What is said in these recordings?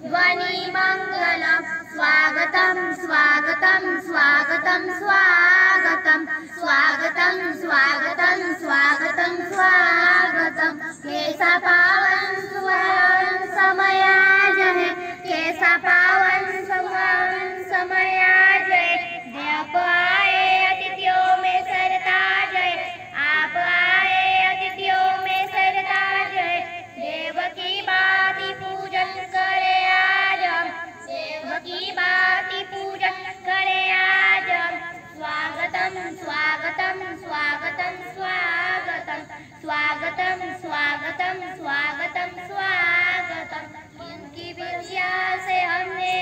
ध्वनिमङ्गलं स्वागतं स्वागतं स्वागतं स्वागतं स्वागतं स्वागतं स्वागतं स्वागतं कैसा पावन सुहावन समय आज है कैसा पावन सुहावन समय आज है देव आए अतिथियों में सरताज है आप आए अतिथियों में सरताज है देव की बाती पूजन करे आज हम देव की बाती पूजन करे आज हम स्वागतम स्वागतम स्वागतम स्वागतम स्वागतम स्वागतम स्वागतम स्वागतम इनकी विद्या से हमने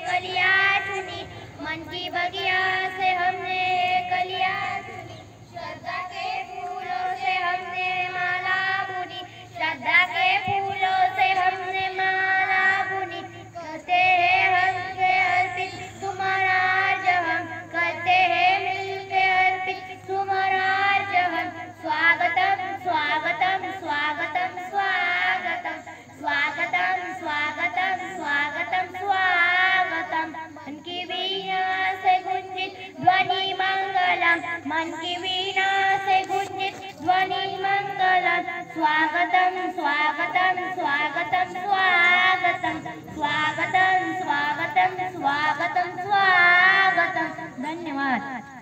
कलिया चुनी मन की बगिया से हमने कलिया चुनी श्रद्धा के फूलों से हमने माला बुनी श्रद्धा के फूलों से हमने माला बुनी करते हैं हमसे अर्पित तुम्हारा जहम करते हैं मिलके अर्पित तुम्हारा जहम स्वागतम स्वागतम स्वागतम स्वागतम स्वागतम स्वागतम स्वागतम स्वागतम मन की वीणा से गुंजित ध्वनि मंगलम मन की वीणा से गुंजित ध्वनि मंगलम स्वागतम स्वागतम स्वागतम स्वागतम स्वागतम स्वागतम स्वागतम स्वागतम धन्यवाद।